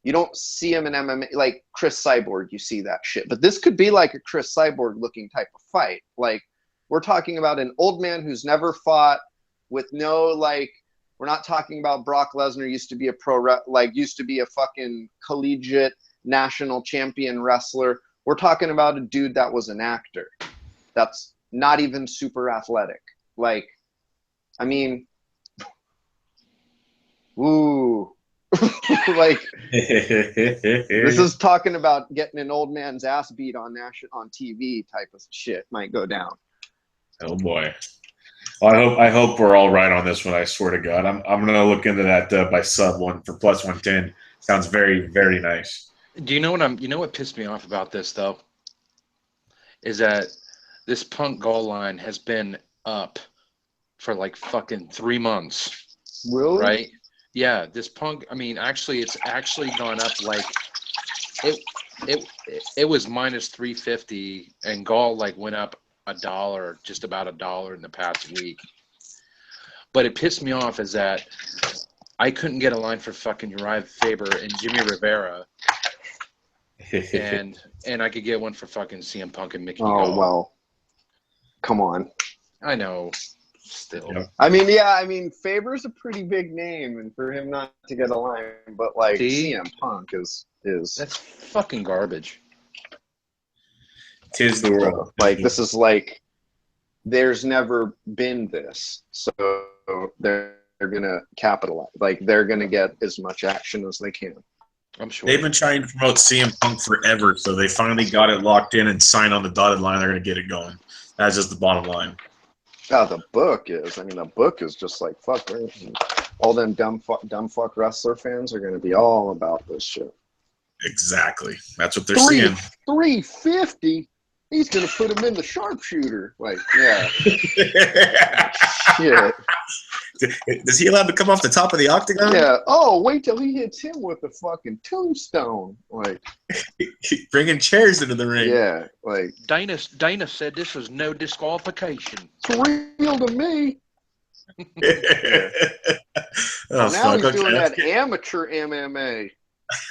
You don't see him in MMA, like Chris Cyborg, you see that shit. But this could be like a Chris Cyborg looking type of fight. Like, we're talking about an old man who's never fought with no, like, we're not talking about Brock Lesnar used to be used to be a fucking collegiate national champion wrestler. We're talking about a dude that was an actor. That's not even super athletic. Like, I mean, ooh. Like this is talking about getting an old man's ass beat on TV type of shit might go down. Oh boy. Well, I hope we're all right on this one. I swear to God, I'm gonna look into that by sub one for +110. Sounds very, very nice. Do you know what pissed me off about this though? Is that this Punk Gall line has been up for like fucking 3 months. Really? Right? Yeah, this Punk. I mean, it's actually gone up. Like it was -350, and Gall like went up $1, just about $1 in the past week. But it pissed me off is that I couldn't get a line for fucking Uriah Faber and Jimmy Rivera, and I could get one for fucking CM Punk and Mickey Gall. Oh well, come on. I know. Still. Yep. I mean, Faber's a pretty big name, and for him not to get a line, but like CM Punk is that's fucking garbage. Tis the world. Like this is like there's never been this, so they're gonna capitalize. Like they're gonna get as much action as they can. I'm sure they've been trying to promote CM Punk forever, so they finally got it locked in and signed on the dotted line. They're gonna get it going. That's just the bottom line. Oh, the book is. I mean, the book is just like fuck. Right? All them dumb fuck wrestler fans are going to be all about this shit. Exactly. That's what they're seeing. 350. He's going to put him in the sharpshooter. Like, yeah. Shit. Is he allowed to come off the top of the octagon? Yeah. Oh, wait till he hits him with the fucking tombstone. Like, bringing chairs into the ring. Yeah. Like, Dana said this was no disqualification. It's real to me. Oh, now fuck. he's doing that amateur MMA.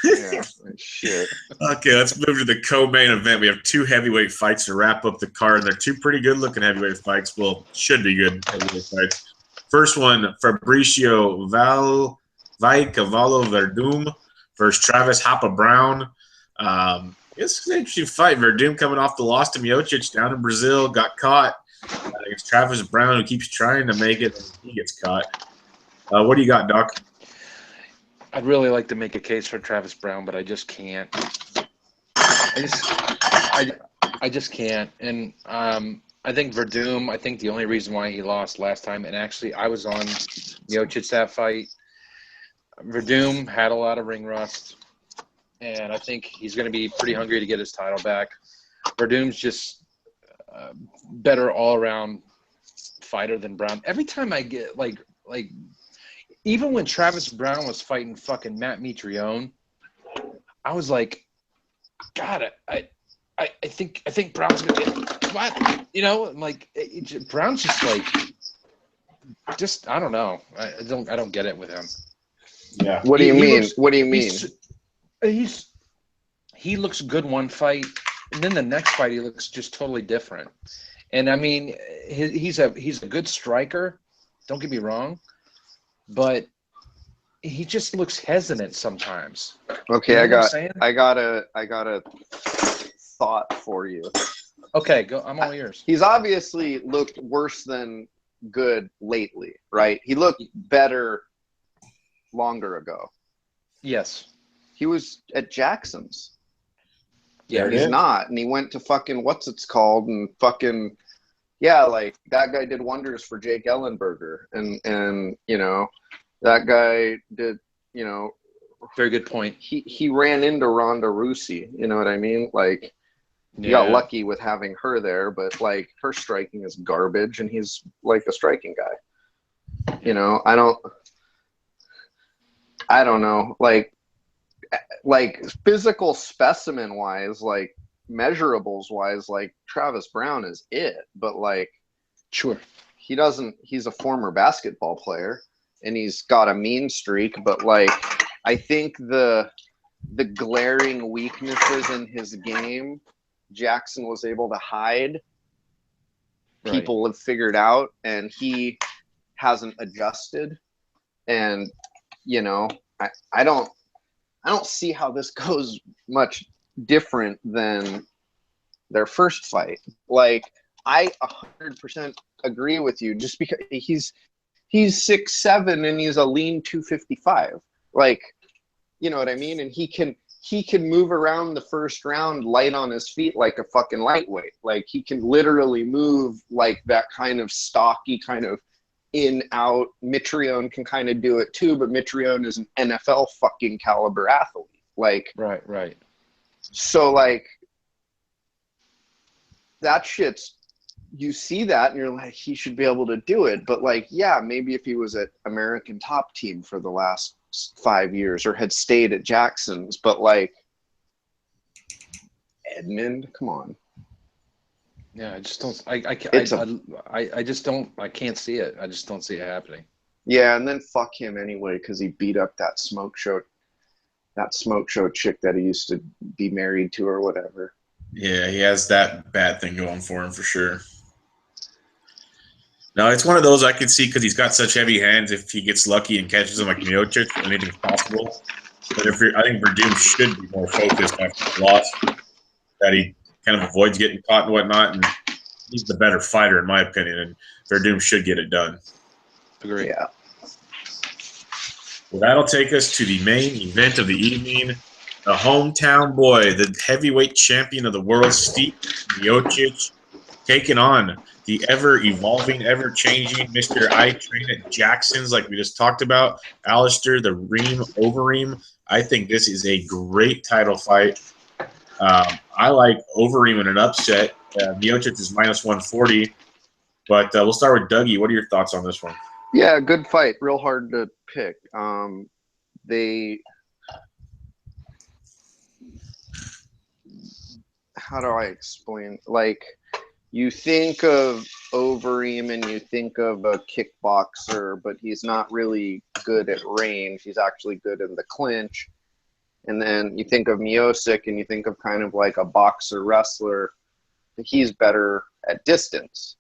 Yeah, shit. Okay, let's move to the co-main event. We have 2 heavyweight fights to wrap up the card. They're 2 pretty good-looking heavyweight fights. Well, should be good heavyweight fights. First one, Fabricio Cavallo Verdum versus Travis Hapa Brown. It's an interesting fight. Verdum coming off the loss to Miocic down in Brazil, got caught against Travis Brown, who keeps trying to make it, and he gets caught. What do you got, Doc? I'd really like to make a case for Travis Brown, but I just can't. I just can't. And I think Verdum, I think the only reason why he lost last time, and actually I was on Miocic that fight, Verdum had a lot of ring rust, and I think he's going to be pretty hungry to get his title back. Verdum's just better all-around fighter than Brown. Every time I get, like even when Travis Brown was fighting fucking Matt Mitrione, I was like, God, I think Brown's gonna get what, you know, like Brown's just like, I don't know. I don't get it with him. Yeah. What do you mean? What do you mean? He looks good one fight, and then the next fight he looks just totally different. And I mean, he's a good striker. Don't get me wrong, but he just looks hesitant sometimes. Okay, you know I got a thought for you. Okay, go. I'm all ears. He's obviously looked worse than good lately, right? He looked better longer ago. Yes. He was at Jackson's. Yeah, He's not, and he went to fucking what's it's called, and fucking like that guy did wonders for Jake Ellenberger, and you know that guy did, you know, very good point. He ran into Ronda Rousey, you know what I mean? Like he got lucky with having her there, but like her striking is garbage, and he's like a striking guy. You know, I don't know, like physical specimen wise, like measurables wise, like Travis Brown is it, but like sure, he's a former basketball player and he's got a mean streak, but like I think the glaring weaknesses in his game Jackson was able to hide. Right. People have figured out, and he hasn't adjusted. And you know, I don't see how this goes much different than their first fight. Like I 100% agree with you. Just because he's 6'7" and he's a lean 255. Like, you know what I mean? And he can move around the first round light on his feet like a fucking lightweight. Like he can literally move like that kind of stocky kind of in out. Mitrione can kind of do it too, but Mitrione is an NFL fucking caliber athlete. Like right. So like that shit's, you see that and you're like, he should be able to do it. But like, yeah, maybe if he was at American Top Team for the last 5 years or had stayed at Jackson's, but like Edmund, come on. Yeah, I just don't. I can't see it. I just don't see it happening. Yeah, and then fuck him anyway because he beat up that smoke show chick that he used to be married to or whatever. Yeah, he has that bad thing going for him for sure. No, it's one of those I could see because he's got such heavy hands. If he gets lucky and catches them like Miocic, anything's possible. But I think Verdum should be more focused after the loss, that he kind of avoids getting caught and whatnot. And he's the better fighter, in my opinion, and Verdum should get it done. Agree. Yeah. Well, that'll take us to the main event of the evening. The hometown boy, the heavyweight champion of the world, Stipe Miocic, taking on the ever-evolving, ever-changing Mr. I Train at Jackson's, like we just talked about, Alistair, the Reem Overeem. I think this is a great title fight. I like Overeem in an upset. Miocic is minus 140. But we'll start with Duggy. What are your thoughts on this one? Yeah, good fight. Real hard to pick. How do I explain? Like, you think of Overeem and you think of a kickboxer, but he's not really good at range. He's actually good in the clinch. And then you think of Miocic and you think of kind of like a boxer wrestler. He's better at distance.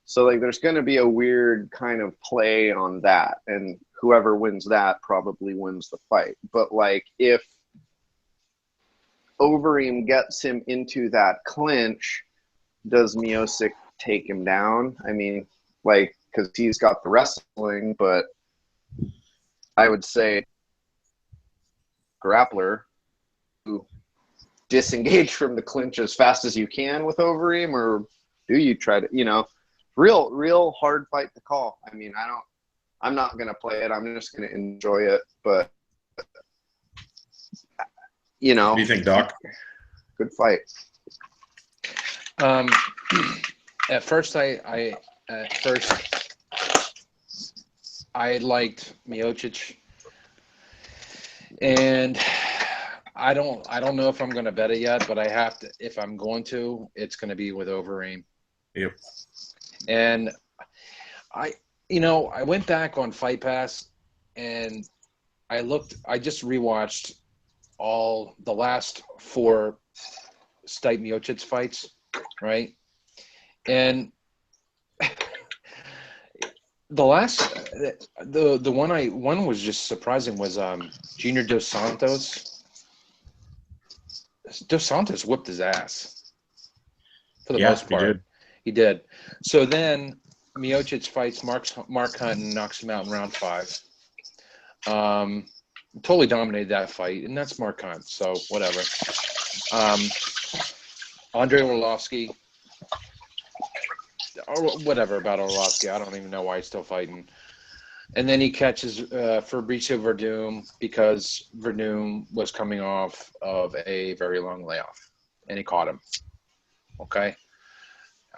So like there's going to be a weird kind of play on that. And whoever wins that probably wins the fight. But like if Overeem gets him into that clinch, does Miocic take him down? I mean, like, because he's got the wrestling, but I would say grappler who disengage from the clinch as fast as you can with Overeem, or do you try to, real hard fight to call. I mean, I'm not going to play it. I'm just going to enjoy it, but What do you think, Doc? Good fight. At first, I liked Miocic, and I don't know if I'm going to bet it yet, but I have to. If I'm going to, it's going to be with Overeem. Yep. And I went back on Fight Pass, and I just rewatched all the last 4 Stipe Miocic fights, right? And the one was just surprising was Junior Dos Santos. Dos Santos whipped his ass for the most part. He did. So then Miocic fights Mark Hunt and knocks him out in round 5. Totally dominated that fight, and that's Mark Hunt, so whatever. Andrei Arlovski, or whatever about Arlovski. I don't even know why he's still fighting. And then he catches Fabricio Verdum because Verdum was coming off of a very long layoff, and he caught him. Okay,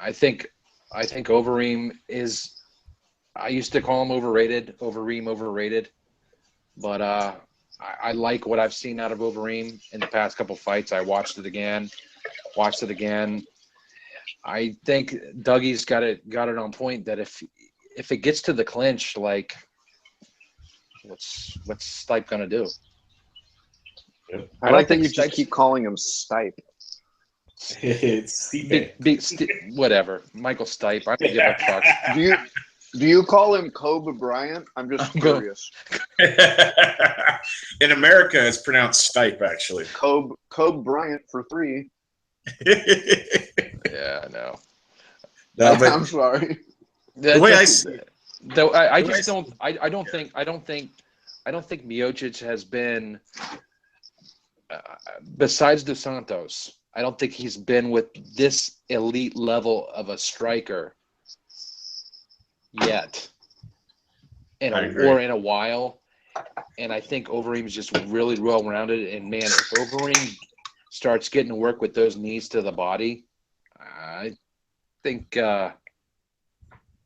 I think Overeem is. I used to call him overrated. Overeem overrated. But I like what I've seen out of Overeem in the past couple fights. I watched it again. I think Dougie's got it on point that if it gets to the clinch, like what's Stipe gonna do? Yep. I like that you just keep calling him Stipe. It's Stipe. Whatever. Michael Stipe. I don't give a fuck. Do you call him Kobe Bryant? I'm just curious. In America, it's pronounced Stipe, actually. Kobe Bryant for 3. Yeah, I know. No, but I'm sorry. the way I see it, Though I just don't. I don't think Miocic has been. Besides Dos Santos, I don't think he's been with this elite level of a striker yet, in a while. And I think Overeem is just really well-rounded. And, man, if Overeem starts getting to work with those knees to the body, I think if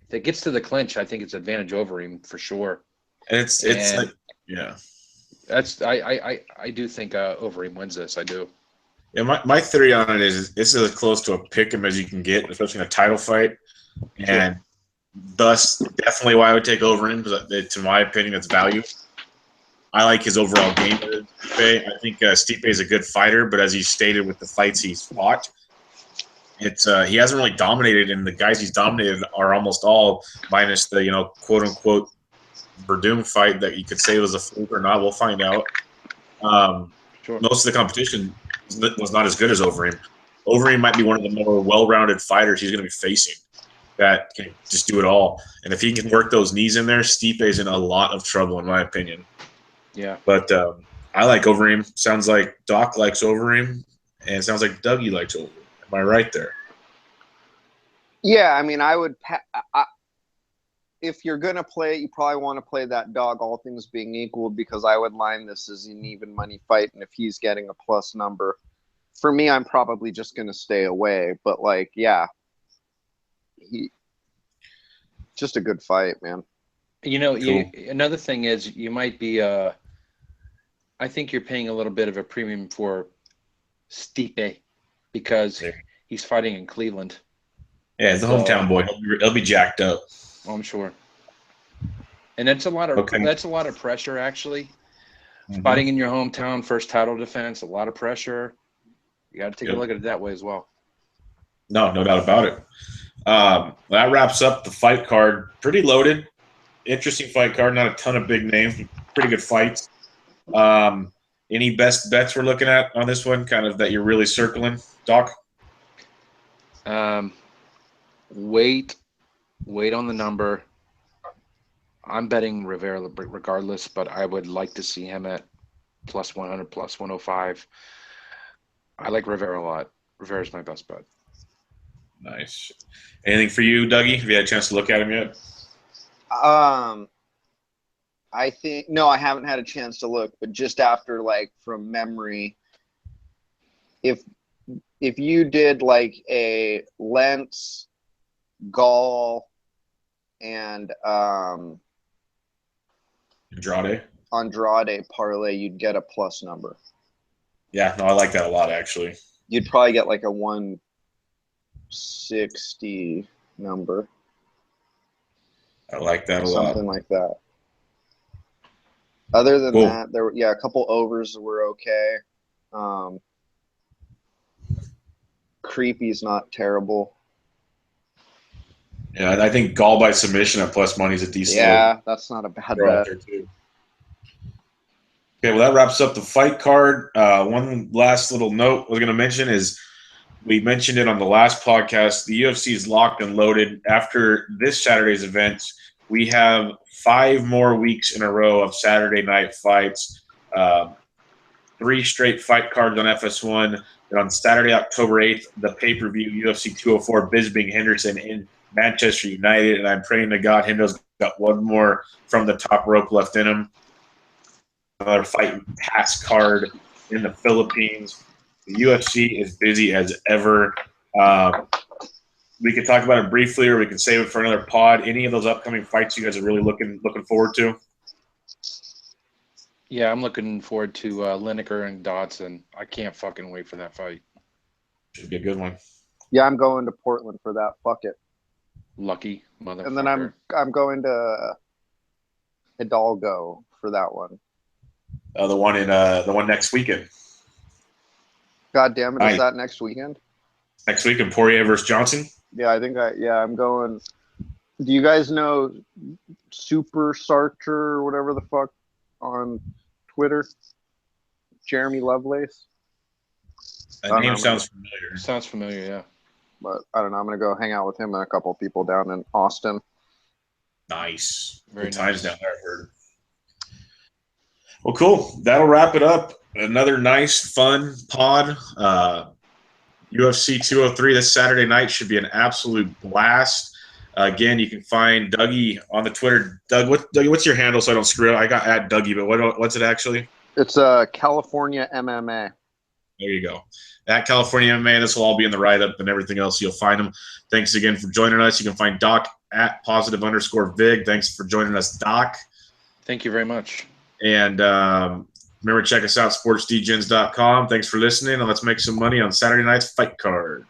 it gets to the clinch, I think it's advantage Overeem for sure. It's like, yeah. I do think Overeem wins this. I do. Yeah, my theory on it is this is as close to a pick-em as you can get, especially in a title fight. And thus, definitely why I would take Overeem, because to my opinion, it's value. I like his overall game. I think Stipe is a good fighter, but as he stated with the fights he's fought, it's he hasn't really dominated, and the guys he's dominated are almost all minus the quote unquote Verdum fight that you could say was a fluke or not. We'll find out. Sure. Most of the competition was not as good as Overeem. Overeem might be one of the more well-rounded fighters he's going to be facing that can just do it all. And if he can work those knees in there, Stipe's in a lot of trouble, in my opinion. Yeah. But I like Overeem. Sounds like Doc likes Overeem, and it sounds like Duggy likes Overeem. Am I right there? Yeah, I mean, I would. If you're gonna play it, you probably want to play that dog, all things being equal, because I would line this as an even money fight, and if he's getting a plus number, for me, I'm probably just gonna stay away. But like, yeah, just a good fight, man. Cool. Another thing is you might be. I think you're paying a little bit of a premium for Stipe because he's fighting in Cleveland. Yeah, he's a hometown boy. He'll be jacked up. I'm sure. And that's a lot of pressure, actually. Mm-hmm. Fighting in your hometown, first title defense, a lot of pressure. You got to take a look at it that way as well. No doubt about it. That wraps up the fight card. Pretty loaded. Interesting fight card. Not a ton of big names, but pretty good fights. Any best bets we're looking at on this one, kind of that you're really circling, Doc? Wait on the number. I'm betting Rivera regardless, but I would like to see him at plus 100, plus 105. I like Rivera a lot. Rivera's my best bet. Nice. Anything for you, Dougie? Have you had a chance to look at him yet? I think no, I haven't had a chance to look, but just after from memory, if you did a Lentz, Gall, and Andrade parlay, you'd get a plus number. Yeah, no, I like that a lot, actually. You'd probably get a 160 number. I like that a lot. Something like that. Other than that, there were a couple overs were okay. Creepy's not terrible. Yeah, I think Gall by submission at plus money is a decent. Yeah, that's not a bad bet. Okay, well, that wraps up the fight card. One last little note I was going to mention is we mentioned it on the last podcast. The UFC is locked and loaded. After this Saturday's events, we have 5 more weeks in a row of Saturday night fights. 3 straight fight cards on FS1. And on Saturday, October 8th, the pay-per-view UFC 204, Bisping Henderson in Manchester United. And I'm praying to God Hendo's got one more from the top rope left in him. Another fight pass card in the Philippines. The UFC is busy as ever. We can talk about it briefly, or we can save it for another pod. Any of those upcoming fights you guys are really looking forward to? Yeah, I'm looking forward to Lineker and Dodson. I can't fucking wait for that fight. Should be a good one. Yeah, I'm going to Portland for that. Fuck it. Lucky motherfucker. And then I'm going to Hidalgo for that one. The one next weekend. God damn it! Is that next weekend? Next weekend, Poirier versus Johnson. Yeah, I think I'm going. Do you guys know Super Sarcher or whatever the fuck on Twitter? Jeremy Lovelace. That name sounds familiar. Sounds familiar, yeah. But I don't know. I'm gonna go hang out with him and a couple of people down in Austin. Nice. Very good times down there, I heard. Well, cool. That'll wrap it up. Another nice, fun pod. UFC 203 this Saturday night should be an absolute blast. Again, you can find Dougie on the Twitter. Dougie, what's your handle so I don't screw it up? I got at Dougie, but what's it actually? It's California MMA. There you go. At California MMA. This will all be in the write-up and everything else. You'll find them. Thanks again for joining us. You can find Doc at +_Vig. Thanks for joining us, Doc. Thank you very much. And remember, check us out, sportsdgens.com. Thanks for listening, and let's make some money on Saturday night's fight card.